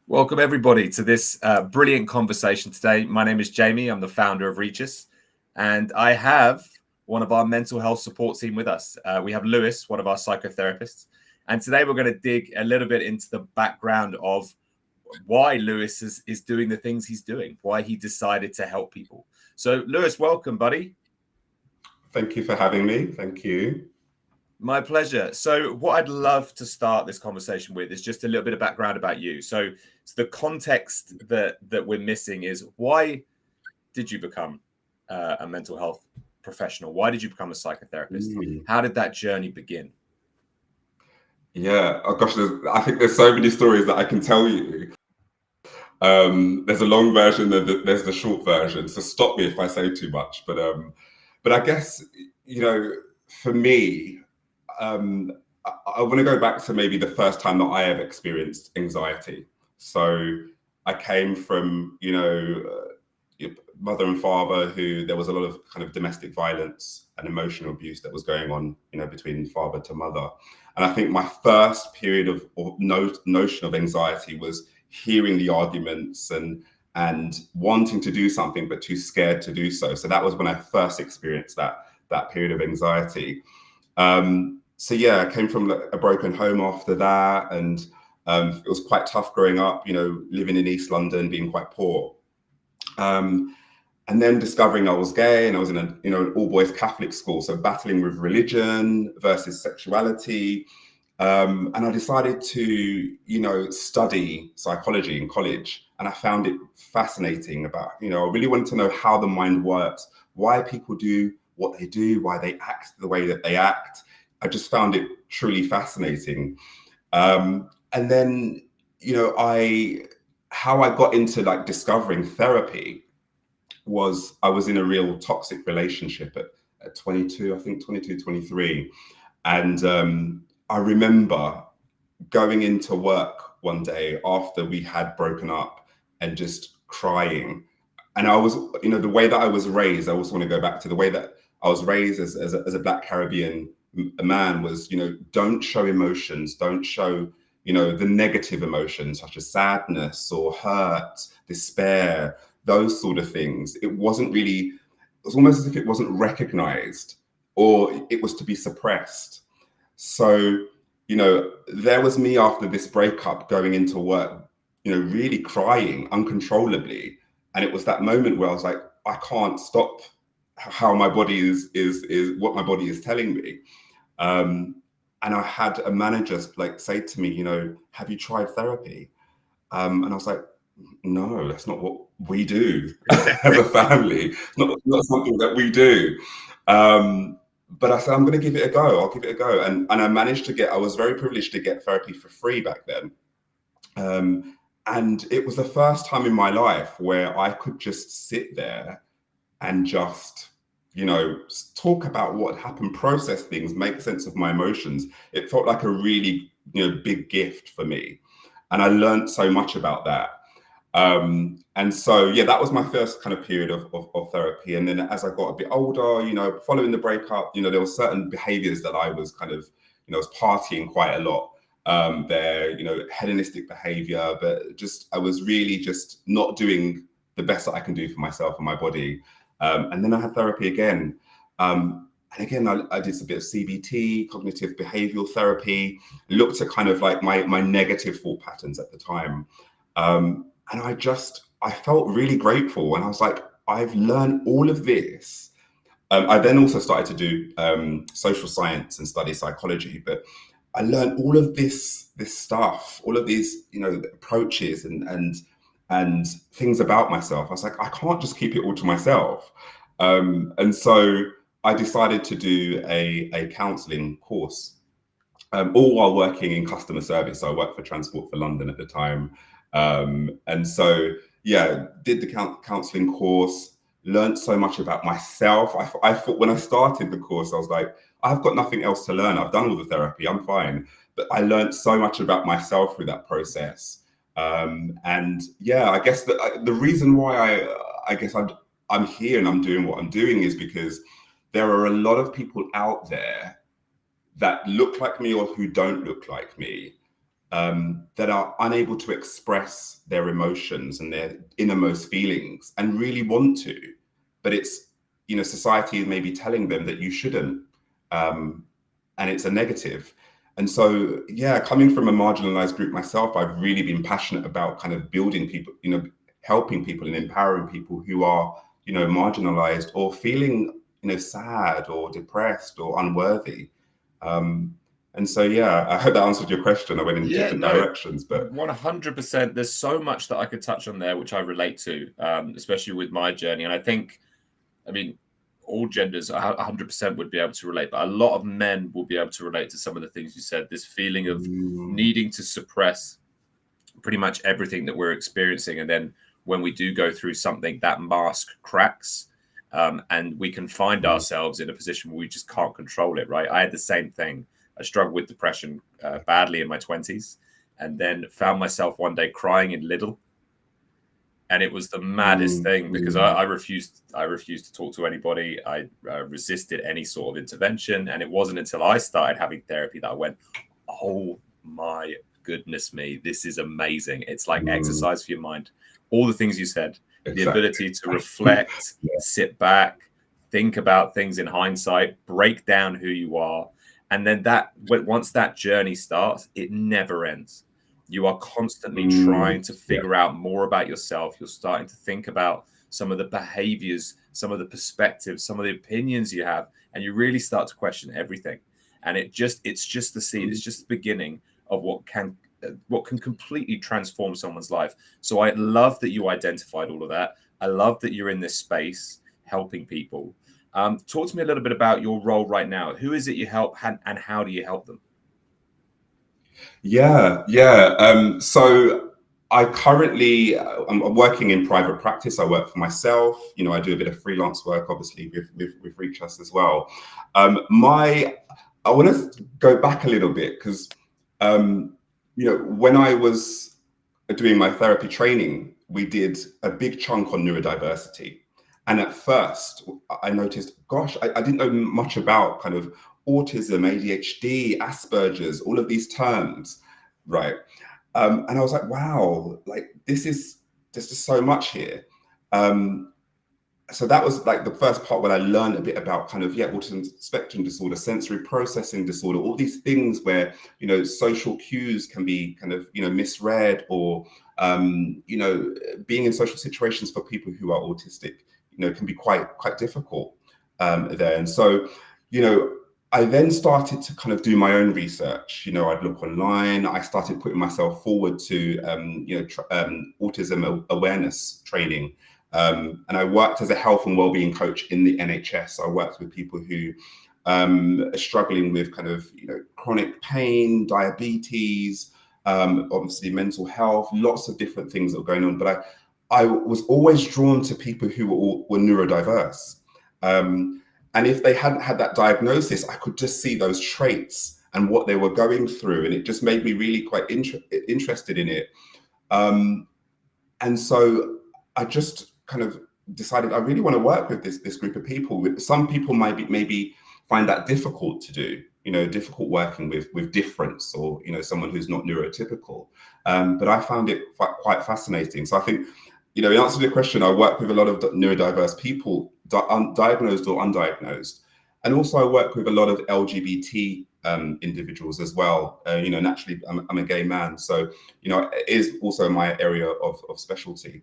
Welcome, everybody, to this brilliant conversation today. My name is Jamie. I'm the founder of ReechUs, and I have one of our mental health support team with us. We have Lewis, one of our psychotherapists, and today we're going to dig a little bit into the background of why Lewis is doing the things he's doing, why he decided to help people. So, Lewis, welcome, buddy. Thank you for having me. Thank you. My pleasure. So what I'd love to start this conversation with is just a little bit of background about you. So the context that we're missing is, why did you become a mental health professional? Why did you become a psychotherapist? How did that journey begin? Yeah, oh gosh, I think there's so many stories that I can tell you. There's a long version, there's the short version. So stop me if I say too much. But I guess, for me, I want to go back to maybe the first time that I ever experienced anxiety. So I came from, mother and father who there was a lot of kind of domestic violence and emotional abuse that was going on, between father to mother. And I think my first period of notion of anxiety was hearing the arguments and wanting to do something, but too scared to do so. So that was when I first experienced that period of anxiety. So yeah, I came from a broken home after that, and it was quite tough growing up, living in East London, being quite poor. And then discovering I was gay, and I was in an all-boys Catholic school, so battling with religion versus sexuality. And I decided to, study psychology in college, and I found it fascinating about, I really wanted to know how the mind works, why people do what they do, why they act the way that they act. I just found it truly fascinating. And then, how I got into discovering therapy was I was in a real toxic relationship at 22, I think 22, 23. And I remember going into work one day after we had broken up and just crying. And I was, the way that I was raised, I also want to go back to the way that I was raised as a Black Caribbean man was, don't show emotions, don't show, the negative emotions such as sadness or hurt, despair, those sort of things. It was almost as if it wasn't recognized, or it was to be suppressed. So, there was me after this breakup going into work, really crying uncontrollably. And it was that moment where I was like, I can't stop how my body is what my body is telling me. And I had a manager say to me, have you tried therapy? And I was like, no, that's not what we do as a family. It's not something that we do. But I said, I'm going to give it a go. I'll give it a go. And I managed to I was very privileged to get therapy for free back then. And it was the first time in my life where I could just sit there and just, talk about what happened, process things, make sense of my emotions. It felt like a really, big gift for me. And I learned so much about that. And so, yeah, that was my first kind of period of therapy. And then as I got a bit older, following the breakup, there were certain behaviors that I was kind of, I was partying quite a lot. Hedonistic behavior, but I was really just not doing the best that I can do for myself and my body. And then I had therapy again. And again, I did a bit of CBT, cognitive behavioral therapy, looked at kind of my negative thought patterns at the time. And I felt really grateful. And I was like, I've learned all of this. I then also started to do social science and study psychology, but I learned all of this stuff, all of these, approaches and things about myself. I was like, I can't just keep it all to myself. And so I decided to do a counselling course, all while working in customer service. So I worked for Transport for London at the time. And so, yeah, did the counselling course, learned so much about myself. I thought when I started the course, I was like, I've got nothing else to learn. I've done all the therapy, I'm fine. But I learned so much about myself through that process. And yeah, I guess the reason why I'm here and I'm doing what I'm doing is because there are a lot of people out there that look like me or who don't look like me, that are unable to express their emotions and their innermost feelings and really want to, but it's, society may be telling them that you shouldn't, and it's a negative. And so, yeah, coming from a marginalized group myself, I've really been passionate about kind of building people, helping people and empowering people who are, marginalized or feeling, sad or depressed or unworthy. And so, yeah, I hope that answered your question. I went in different directions, but 100%. There's so much that I could touch on there, which I relate to, especially with my journey. And I mean, all genders 100% would be able to relate, but a lot of men will be able to relate to some of the things you said. This feeling of needing to suppress pretty much everything that we're experiencing. And then when we do go through something, that mask cracks, and we can find ourselves in a position where we just can't control it, right? I had the same thing. I struggled with depression badly in my 20s, and then found myself one day crying in Lidl. And it was the maddest thing because I refused to talk to anybody. I resisted any sort of intervention. And it wasn't until I started having therapy that I went, oh my goodness me, this is amazing. It's like exercise for your mind. All the things you said, the ability to reflect, sit back, think about things in hindsight, break down who you are. And then once that journey starts, it never ends. You are constantly trying to figure out more about yourself. You're starting to think about some of the behaviors, some of the perspectives, some of the opinions you have, and you really start to question everything. And it's just the seed. It's just the beginning of what can completely transform someone's life. So I love that you identified all of that. I love that you're in this space helping people. Talk to me a little bit about your role right now. Who is it you help, and how do you help them? Yeah. So I currently, I'm working in private practice. I work for myself. I do a bit of freelance work, obviously, with ReechUs as well. I want to go back a little bit because, when I was doing my therapy training, we did a big chunk on neurodiversity. And at first, I noticed, gosh, I didn't know much about kind of autism, ADHD, Asperger's, all of these terms, right? And I was like, wow, like there's just so much here. So that was like the first part when I learned a bit about kind of, autism spectrum disorder, sensory processing disorder, all these things where, social cues can be kind of, misread, or, being in social situations for people who are autistic, can be quite difficult there. And so, I then started to kind of do my own research. I'd look online. I started putting myself forward to, autism awareness training. And I worked as a health and wellbeing coach in the NHS. I worked with people who are struggling with kind of, chronic pain, diabetes, obviously mental health, lots of different things that were going on. But I was always drawn to people who were neurodiverse. And if they hadn't had that diagnosis, I could just see those traits and what they were going through. And it just made me really quite interested in it. And so I just kind of decided I really want to work with this group of people. Some people maybe find that difficult to do, difficult working with difference, or, someone who's not neurotypical. But I found it quite fascinating. So I think, in answer to your question, I work with a lot of neurodiverse people, diagnosed or undiagnosed. And also I work with a lot of LGBT individuals as well. Naturally, I'm a gay man. So, it is also my area of specialty.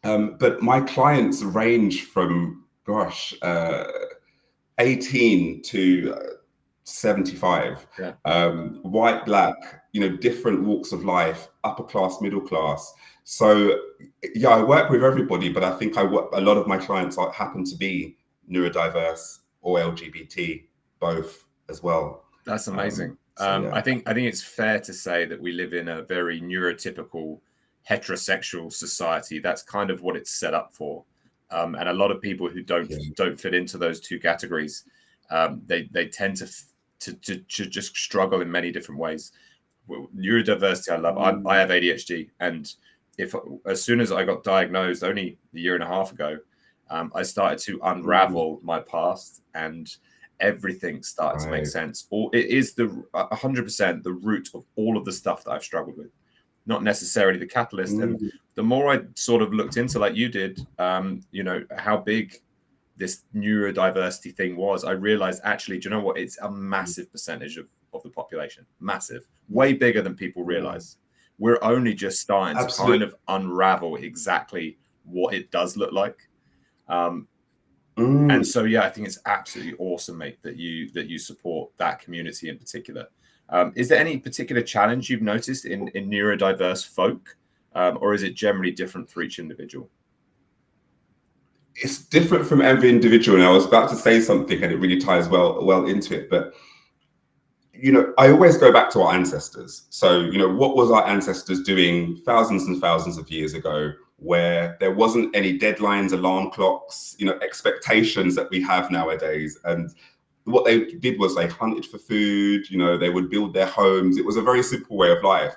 But my clients range from, 18 to 75, white, black, different walks of life, upper class, middle class. So yeah, I work with everybody, but I think a lot of my clients happen to be neurodiverse or LGBT, both as well. That's amazing. I think it's fair to say that we live in a very neurotypical heterosexual society. That's kind of what it's set up for. And a lot of people who don't fit into those two categories, they tend to just struggle in many different ways. Neurodiversity, I love. I have ADHD, and as soon as I got diagnosed only a year and a half ago, I started to unravel my past, and everything started to make sense. Or it is 100% the root of all of the stuff that I've struggled with, not necessarily the catalyst. And the more I sort of looked into, like you did, how big this neurodiversity thing was, I realized, actually, do you know what? It's a massive percentage of the population, massive, way bigger than people realize. We're only just starting to kind of unravel exactly what it does look like. And so, yeah, I think it's absolutely awesome, mate, that you support that community in particular. Is there any particular challenge you've noticed in neurodiverse folk, or is it generally different for each individual? It's different from every individual, and I was about to say something, and it really ties well into it. But I always go back to our ancestors. So what was our ancestors doing thousands and thousands of years ago, where there wasn't any deadlines, alarm clocks, expectations that we have nowadays. And what they did was they hunted for food. They would build their homes. It was a very simple way of life.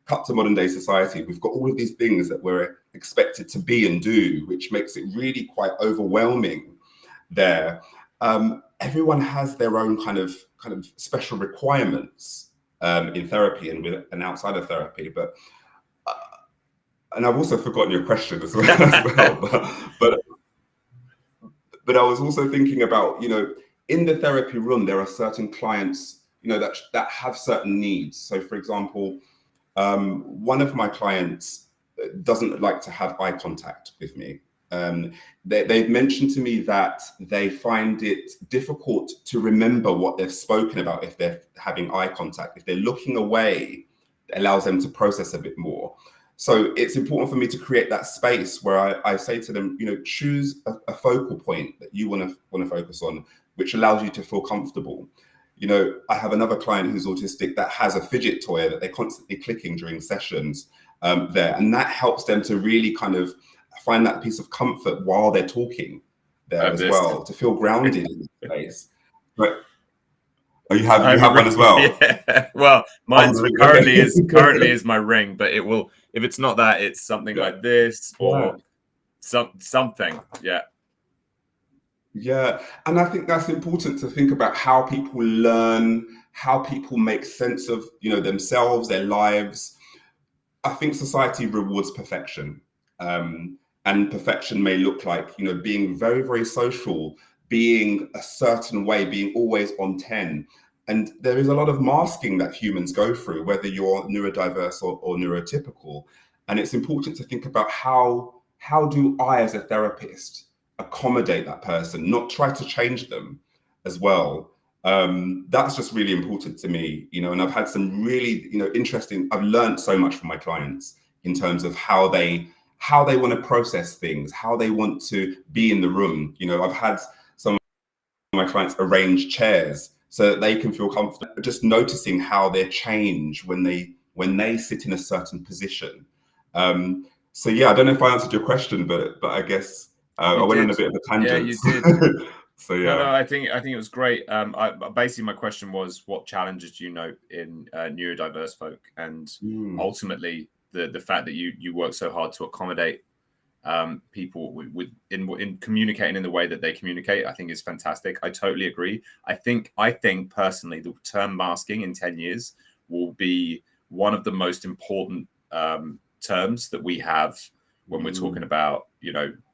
Cut to modern day society, we've got all of these things that we're expected to be and do, which makes it really quite overwhelming there. Everyone has their own kind of special requirements in therapy and outside of therapy. But and I've also forgotten your question as well. But I was also thinking about, in the therapy room, there are certain clients, that have certain needs. So, for example, one of my clients doesn't like to have eye contact with me. They've mentioned to me that they find it difficult to remember what they've spoken about if they're having eye contact. If they're looking away, it allows them to process a bit more. So it's important for me to create that space where I say to them, choose a focal point that you want to focus on, which allows you to feel comfortable. I have another client who's autistic that has a fidget toy that they're constantly clicking during sessions there. And that helps them to really kind of find that piece of comfort while they're talking there as well, to feel grounded in the space. But you have one as well? Yeah. Well, mine's currently is my ring, but it will, if it's not that, it's something like this or something. Yeah. Yeah. And I think that's important to think about how people learn, how people make sense of, themselves, their lives. I think society rewards perfection. And perfection may look like, being very, very social, being a certain way, being always on 10. And there is a lot of masking that humans go through, whether you're neurodiverse or neurotypical. And it's important to think about how do I, as a therapist, accommodate that person, not try to change them as well. That's just really important to me, and I've had some really, interesting, I've learned so much from my clients in terms of how they want to process things, how they want to be in the room. I've had some of my clients arrange chairs so that they can feel comfortable, just noticing how they change when they sit in a certain position. So yeah, I don't know if I answered your question, but I guess I went on a bit of a tangent. Yeah, you did. So yeah. No, I think it was great. Basically, my question was, what challenges do you note in neurodiverse folk, and ultimately the fact that you work so hard to accommodate people in communicating in the way that they communicate, I think is fantastic. I totally agree. I think personally, the term masking in 10 years will be one of the most important terms that we have when we're talking about,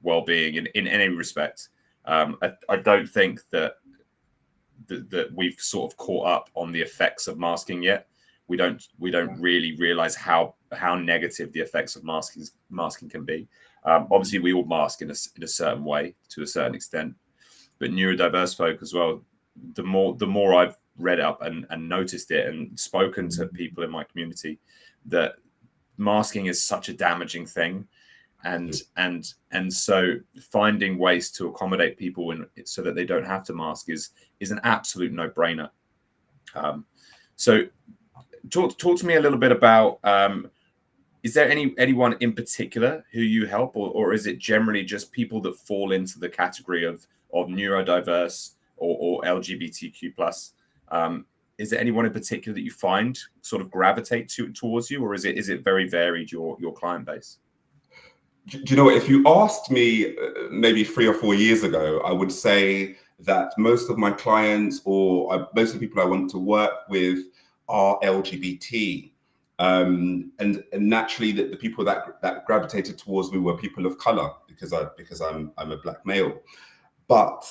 well-being in any respect. I don't think that we've sort of caught up on the effects of masking yet. We don't really realize how negative the effects of masking can be. Obviously, we all mask in a certain way to a certain extent, but neurodiverse folk as well. The more I've read up and noticed it and spoken to people in my community, that masking is such a damaging thing. And so finding ways to accommodate people so that they don't have to mask is an absolute no-brainer. So talk to me a little bit about, is there anyone in particular who you help, or is it generally just people that fall into the category of neurodiverse or LGBTQ plus? Is there anyone in particular that you find sort of gravitate towards you, or is it very varied, your client base? Do you know what? If you asked me maybe 3 or 4 years ago, I would say that most of my clients or most of the people I want to work with are LGBT. And naturally that the people that gravitated towards me were people of color because I'm a black male. But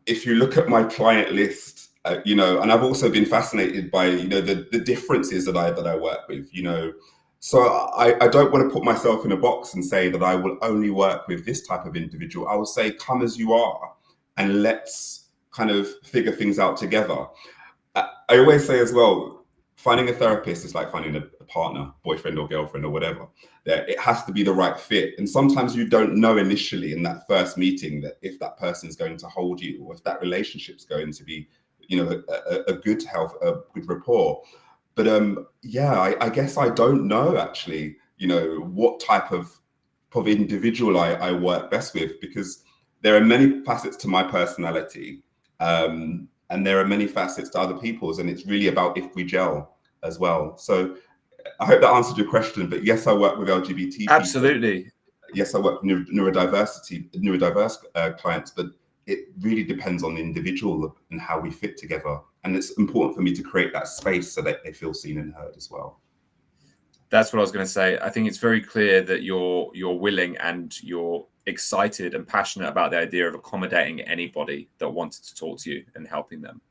if you look at my client list, and I've also been fascinated by, the differences that I work with, So I don't want to put myself in a box and say that I will only work with this type of individual. I will say, come as you are, and let's kind of figure things out together. I always say as well, finding a therapist is like finding a partner, boyfriend or girlfriend or whatever. That it has to be the right fit. And sometimes you don't know initially in that first meeting that if that person's going to hold you or if that relationship's going to be, a good health, a good rapport. But I guess I don't know actually, what type of individual I work best with, because there are many facets to my personality. And there are many facets to other people's, and it's really about if we gel as well. So I hope that answered your question, but yes, I work with LGBT people. Absolutely. Yes, I work with neurodiverse clients, but it really depends on the individual and how we fit together. And it's important for me to create that space so that they feel seen and heard as well. That's what I was going to say. I think it's very clear that you're willing and you're excited and passionate about the idea of accommodating anybody that wanted to talk to you and helping them.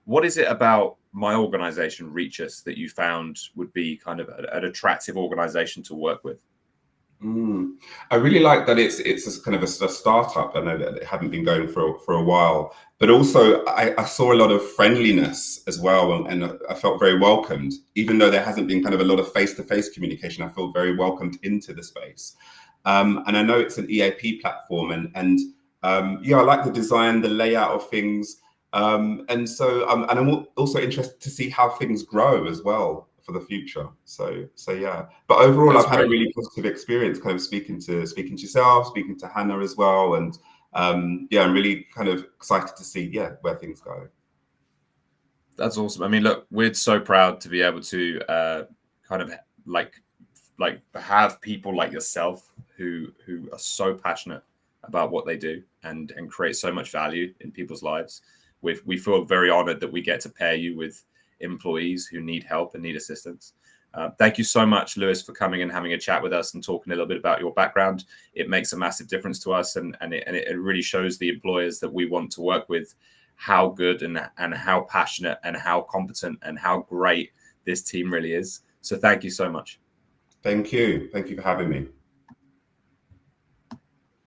What is it about my organization, ReechUs, that you found would be kind of an attractive organization to work with? I really like that it's a kind of a startup. I know that it hadn't been going for a while, but also I saw a lot of friendliness as well, and I felt very welcomed. Even though there hasn't been kind of a lot of face-to-face communication, I feel very welcomed into the space. And I know it's an EAP platform, and I like the design, the layout of things, and I'm also interested to see how things grow as well for the future. So yeah. But overall, I've had a really positive experience, kind of speaking to yourself, speaking to Hannah as well, and I'm really kind of excited to see where things go. That's awesome. I mean, look, we're so proud to be able to kind of like have people like yourself who are so passionate about what they do and create so much value in people's lives. We feel very honored that we get to pair you with employees who need help and need assistance. Thank you so much, Lewis, for coming and having a chat with us and talking a little bit about your background. It makes a massive difference to us, and it really shows the employers that we want to work with how good and how passionate and how competent and how great this team really is. So thank you so much. Thank you. Thank you for having me.